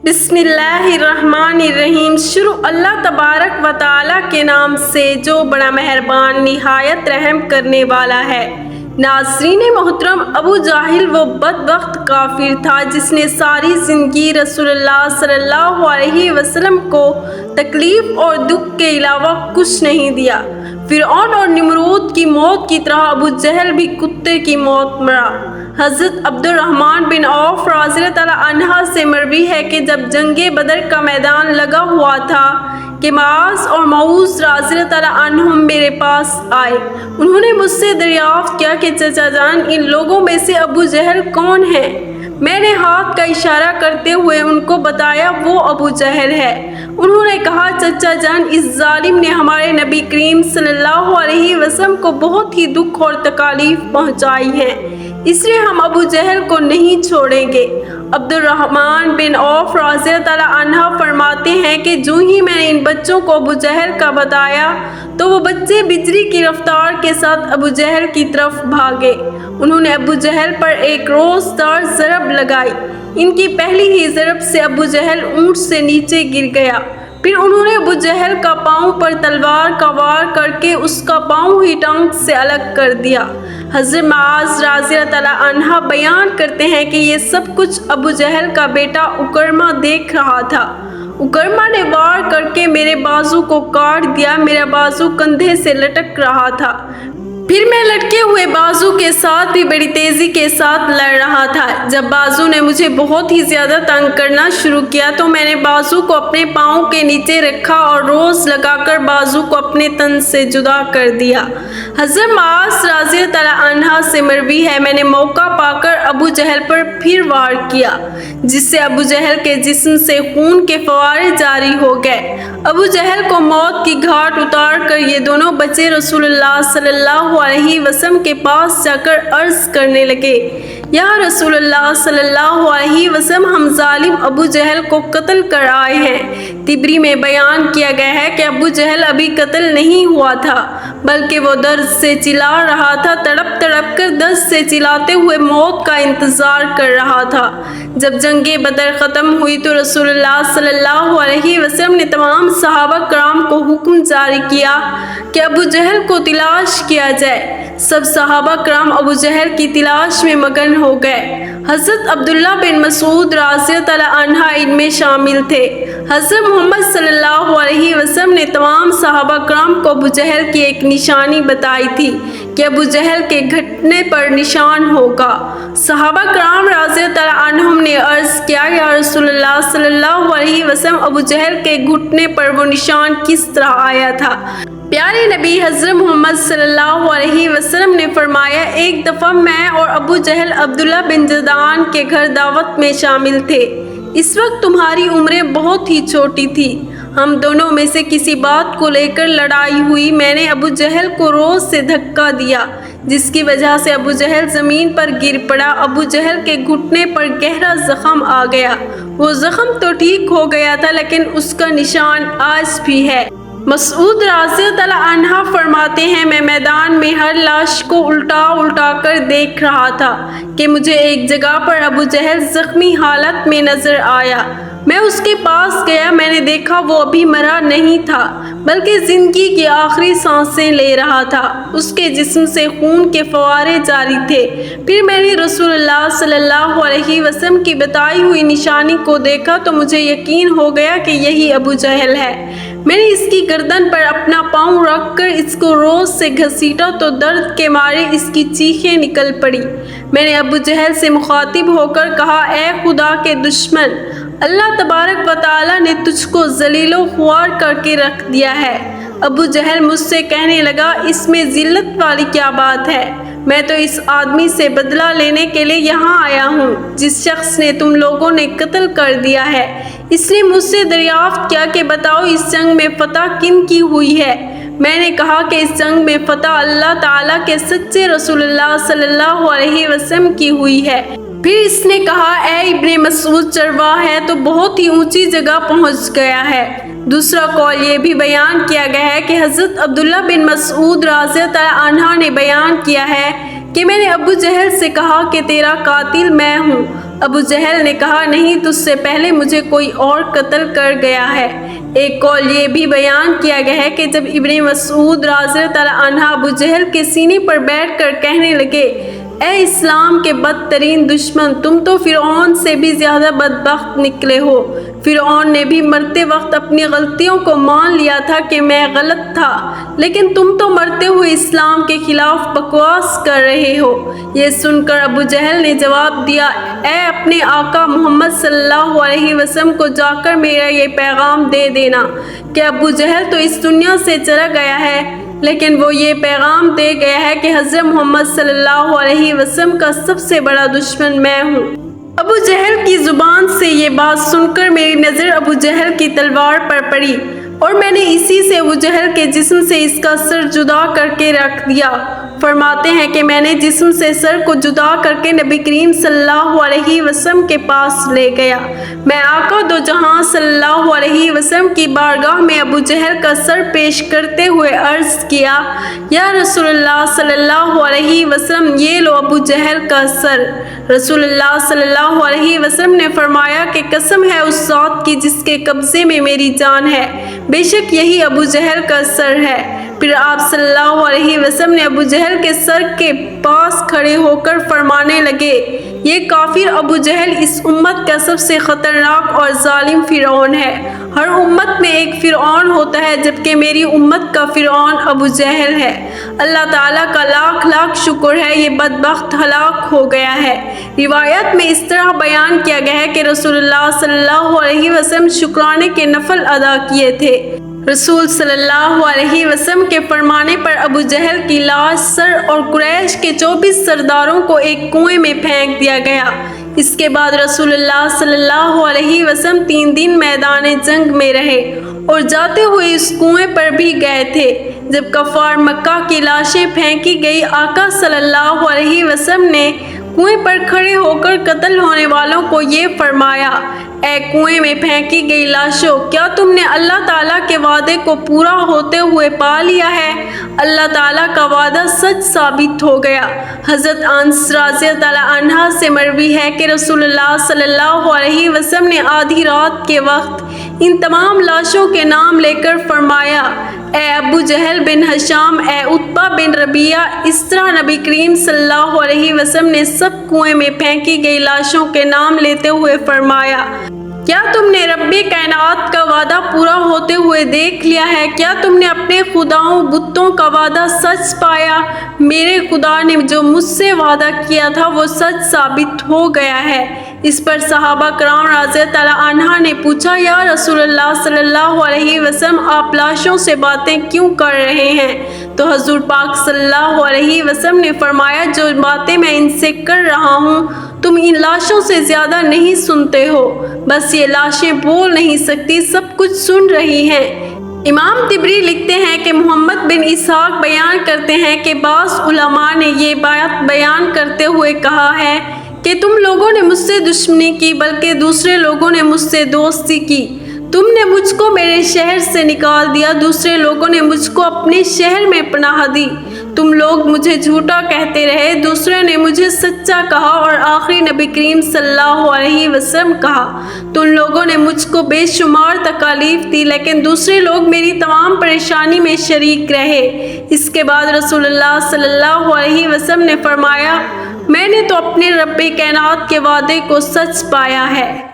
بسم اللہ الرحمن الرحیم۔ شروع اللہ تبارک و تعالیٰ کے نام سے جو بڑا مہربان نہایت رحم کرنے والا ہے۔ ناظرین محترم، ابو جہل وہ بدبخت کافر تھا جس نے ساری زندگی رسول اللہ صلی اللہ علیہ وسلم کو تکلیف اور دکھ کے علاوہ کچھ نہیں دیا۔ فرعون اور نمرود کی موت کی طرح ابو جہل بھی کتے کی موت مرا۔ حضرت عبد الرحمن بن عوف رضی اللہ عنہ سے مروی ہے کہ جب جنگ بدر کا میدان لگا ہوا تھا کہ معاذ اور معوذ رضی اللہ عنہم میرے پاس آئے۔ انہوں نے مجھ سے دریافت کیا کہ چچا جان، ان لوگوں میں سے ابو جہل کون ہے؟ میں نے ہاتھ کا اشارہ کرتے ہوئے ان کو بتایا وہ ابو جہل ہے۔ انہوں نے کہا، چچا جان، اس ظالم نے ہمارے نبی کریم صلی اللہ علیہ وسلم کو بہت ہی دکھ اور تکالیف پہنچائی ہے، اس لیے ہم ابو جہل کو نہیں چھوڑیں گے۔ عبد الرحمن بن عوف رضی اللہ عنہ فرماتے ہیں کہ جو ہی میں نے ان بچوں کو ابو جہل کا بتایا تو وہ بچے بجلی کی رفتار کے ساتھ ابو جہل کی طرف بھاگے۔ انہوں نے ابو جہل پر ایک روزدار ضرب لگائی۔ ان کی پہلی ہی ضرب سے ابو جہل اونٹ سے نیچے گر گیا۔ پھر انہوں نے ابو جہل کا پاؤں پر تلوار کا وار کر کے اس کا پاؤں ہی ٹانک سے الگ کر دیا۔ حضرت معاذ رضی اللہ عنہ بیان کرتے ہیں کہ یہ سب کچھ ابو جہل کا بیٹا اکرمہ دیکھ رہا تھا۔ اکرمہ نے وار کر کے میرے بازو کو کاٹ دیا۔ میرا بازو کندھے سے لٹک رہا تھا۔ پھر میں لٹکے ہوئے بازو کے ساتھ بھی بڑی تیزی کے ساتھ لڑ رہا تھا۔ جب بازو نے مجھے بہت ہی زیادہ تنگ کرنا شروع کیا تو میں نے بازو کو اپنے پاؤں کے نیچے رکھا اور روز لگا کر بازو کو اپنے تن سے جدا کر دیا۔ حضرت معاذ رضی اللہ عنہ سے مروی ہے، میں نے موقع پا کر ابو جہل پر پھر وار کیا، جس سے ابو جہل کے جسم سے خون کے فوارے جاری ہو گئے۔ ابو جہل کو موت کی گھاٹ اتار کر یہ دونوں بچے رسول اللہ صلی اللہ علیہ وسلم کے پاس جا کر عرض کرنے لگے، یا رسول اللہ صلی اللہ علیہ وسلم، ہم ظالم ابو جہل کو قتل کر آئے ہیں۔ طبری میں بیان کیا گیا ہے کہ ابو جہل ابھی قتل نہیں ہوا تھا بلکہ وہ درد سے چلا رہا تھا، تڑپ تڑپ کر درد سے چلاتے ہوئے موت کا انتظار کر رہا تھا۔ جب جنگ بدر ختم ہوئی تو رسول اللہ صلی اللہ علیہ وسلم نے تمام صحابہ کرام کو حکم جاری کیا کہ ابو جہل کو تلاش کیا جائے۔ سب صحابہ کرام ابو جہل کی تلاش میں مگن ہو گئے۔ حضرت عبداللہ بن مسعود رضی اللہ عنہ ان میں شامل تھے۔ حضرت محمد صلی اللہ علیہ وسلم نے تمام صحابہ کرام کو ابو جہل کی ایک نشانی بتائی تھی کہ ابو جہل کے گھٹنے پر نشان ہوگا۔ صحابہ کرام رضی اللہ عنہم نے عرض کیا، یا رسول اللہ صلی اللہ علیہ وسلم، ابو جہل کے گھٹنے پر وہ نشان کس طرح آیا تھا؟ پیارے نبی حضرت محمد صلی اللہ علیہ وسلم نے فرمایا، ایک دفعہ میں اور ابو جہل عبداللہ بن جدعان کے گھر دعوت میں شامل تھے۔ اس وقت تمہاری عمریں بہت ہی چھوٹی تھی۔ ہم دونوں میں سے کسی بات کو لے کر لڑائی ہوئی۔ میں نے ابو جہل کو روز سے دھکا دیا جس کی وجہ سے ابو جہل زمین پر گر پڑا۔ ابو جہل کے گھٹنے پر گہرا زخم آ گیا۔ وہ زخم تو ٹھیک ہو گیا تھا لیکن اس کا نشان آج بھی ہے۔ مسعود رضی اللہ عنہ فرماتے ہیں، میں میدان میں ہر لاش کو الٹا الٹا کر دیکھ رہا تھا کہ مجھے ایک جگہ پر ابو جہل زخمی حالت میں نظر آیا۔ میں اس کے پاس گیا۔ میں نے دیکھا وہ ابھی مرا نہیں تھا بلکہ زندگی کی آخری سانسیں لے رہا تھا۔ اس کے جسم سے خون کے فوارے جاری تھے۔ پھر میں نے رسول اللہ صلی اللہ علیہ وسلم کی بتائی ہوئی نشانی کو دیکھا تو مجھے یقین ہو گیا کہ یہی ابو جہل ہے۔ میں نے اس کی گردن پر اپنا پاؤں رکھ کر اس کو روز سے گھسیٹا تو درد کے مارے اس کی چیخیں نکل پڑی۔ میں نے ابو جہل سے مخاطب ہو کر کہا، اے خدا کے دشمن، اللہ تبارک و تعالیٰ نے تجھ کو ذلیل و خوار کر کے رکھ دیا ہے۔ ابو جہل مجھ سے کہنے لگا، اس میں ذلت والی کیا بات ہے؟ میں تو اس آدمی سے بدلہ لینے کے لیے یہاں آیا ہوں جس شخص نے تم لوگوں نے قتل کر دیا ہے۔ اس نے مجھ سے دریافت کیا کہ بتاؤ اس جنگ میں فتح کن کی ہوئی ہے؟ میں نے کہا کہ اس جنگ میں فتح اللہ تعالیٰ کے سچے رسول اللہ صلی اللہ علیہ وسلم کی ہوئی ہے۔ پھر اس نے کہا، اے ابن مسعود، چرواہ ہے تو بہت ہی اونچی جگہ پہنچ گیا ہے۔ دوسرا قول یہ بھی بیان کیا گیا ہے کہ حضرت عبداللہ بن مسعود رضی اللہ عنہ نے بیان کیا ہے کہ میں نے ابو جہل سے کہا کہ تیرا قاتل میں ہوں۔ ابو جہل نے کہا نہیں، تجھ سے پہلے مجھے کوئی اور قتل کر گیا ہے۔ ایک قول یہ بھی بیان کیا گیا ہے کہ جب ابن مسعود رضی اللہ عنہ ابو جہل کے سینے پر بیٹھ کر کہنے لگے، اے اسلام کے بدترین دشمن، تم تو فرعون سے بھی زیادہ بدبخت نکلے ہو۔ فرعون نے بھی مرتے وقت اپنی غلطیوں کو مان لیا تھا کہ میں غلط تھا، لیکن تم تو مرتے ہوئے اسلام کے خلاف بکواس کر رہے ہو۔ یہ سن کر ابو جہل نے جواب دیا، اے اپنے آقا محمد صلی اللہ علیہ وسلم کو جا کر میرا یہ پیغام دے دینا کہ ابو جہل تو اس دنیا سے چلا گیا ہے، لیکن وہ یہ پیغام دے گیا ہے کہ حضرت محمد صلی اللہ علیہ وسلم کا سب سے بڑا دشمن میں ہوں۔ ابو جہل کی زبان سے یہ بات سن کر میری نظر ابو جہل کی تلوار پر پڑی اور میں نے اسی سے ابو جہل کے جسم سے اس کا سر جدا کر کے رکھ دیا۔ فرماتے ہیں کہ میں نے جسم سے سر کو جدا کر کے نبی کریم صلی اللہ علیہ وسلم کے پاس لے گیا۔ میں آقا دو جہاں صلی اللہ علیہ وسلم کی بارگاہ میں ابو جہل کا سر پیش کرتے ہوئے عرض کیا، یا رسول اللہ صلی اللہ علیہ وسلم، یہ لو ابو جہل کا سر۔ رسول اللہ صلی اللہ علیہ وسلم نے فرمایا کہ قسم ہے اس ذات کی جس کے قبضے میں میری جان ہے، بے شک یہی ابو جہل کا سر ہے۔ پھر آپ صلی اللہ علیہ وسلم نے ابو جہل کے سر کے پاس کھڑے ہو کر فرمانے لگے، یہ کافر ابو جہل اس امت کا سب سے خطرناک اور ظالم فرعون ہے۔ ہر امت میں ایک فرعون ہوتا ہے، جبکہ میری امت کا فرعون ابو جہل ہے۔ اللہ تعالیٰ کا لاکھ لاکھ شکر ہے، یہ بدبخت ہلاک ہو گیا ہے۔ روایت میں اس طرح بیان کیا گیا ہے کہ رسول اللہ صلی اللہ علیہ وسلم شکرانے کے نفل ادا کیے تھے۔ رسول صلی اللہ علیہ وسلم کے فرمانے پر ابو جہل کی لاش سر اور قریش کے 24 سرداروں کو ایک کنویں میں پھینک دیا گیا۔ اس کے بعد رسول اللہ صلی اللہ علیہ وسلم 3 دن میدان جنگ میں رہے اور جاتے ہوئے اس کنویں پر بھی گئے تھے۔ جب کفار مکہ کی لاشیں پھینکی گئی، آقا صلی اللہ علیہ وسلم نے کنویں پر کھڑے ہو کر قتل ہونے والوں کو یہ فرمایا، اے کنویں میں پھینکی گئی لاشوں، کیا تم نے اللہ تعالیٰ کے وعدے کو پورا ہوتے ہوئے پا لیا ہے؟ اللہ تعالیٰ کا وعدہ سچ ثابت ہو گیا۔ حضرت انس رضی اللہ عنہ سے مروی ہے کہ رسول اللہ صلی اللہ علیہ وسلم نے آدھی رات کے وقت ان تمام لاشوں کے نام لے کر فرمایا، اے ابو جہل بن ہشام، اے عتبہ بن ربیعہ۔ اس طرح نبی کریم صلی اللہ علیہ وسلم نے سب کنویں میں پھینکی گئی لاشوں کے نام لیتے ہوئے فرمایا، کیا تم نے رب کائنات کا وعدہ پورا ہوتے ہوئے دیکھ لیا ہے؟ کیا تم نے اپنے خداؤں بتوں کا وعدہ سچ پایا؟ میرے خدا نے جو مجھ سے وعدہ کیا تھا وہ سچ ثابت ہو گیا ہے۔ اس پر صحابہ کرام رضی اللہ عنہ نے پوچھا، یا رسول اللہ صلی اللہ علیہ وسلم، آپ لاشوں سے باتیں کیوں کر رہے ہیں؟ تو حضور پاک صلی اللہ علیہ وسلم نے فرمایا، جو باتیں میں ان سے کر رہا ہوں تم ان لاشوں سے زیادہ نہیں سنتے ہو، بس یہ لاشیں بول نہیں سکتی، سب کچھ سن رہی ہیں۔ امام طبری لکھتے ہیں کہ محمد بن اسحاق بیان کرتے ہیں کہ بعض علماء نے یہ بات بیان کرتے ہوئے کہا ہے کہ تم لوگوں نے مجھ سے دشمنی کی، بلکہ دوسرے لوگوں نے مجھ سے دوستی کی۔ تم نے مجھ کو میرے شہر سے نکال دیا، دوسرے لوگوں نے مجھ کو اپنے شہر میں پناہ دی۔ تم لوگ مجھے جھوٹا کہتے رہے، دوسرے نے مجھے سچا کہا اور آخری نبی کریم صلی اللہ علیہ وسلم کہا۔ تم لوگوں نے مجھ کو بے شمار تکالیف دی، لیکن دوسرے لوگ میری تمام پریشانی میں شریک رہے۔ اس کے بعد رسول اللہ صلی اللہ علیہ وسلم نے فرمایا، میں نے تو اپنے رب کائنات کے وعدے کو سچ پایا ہے۔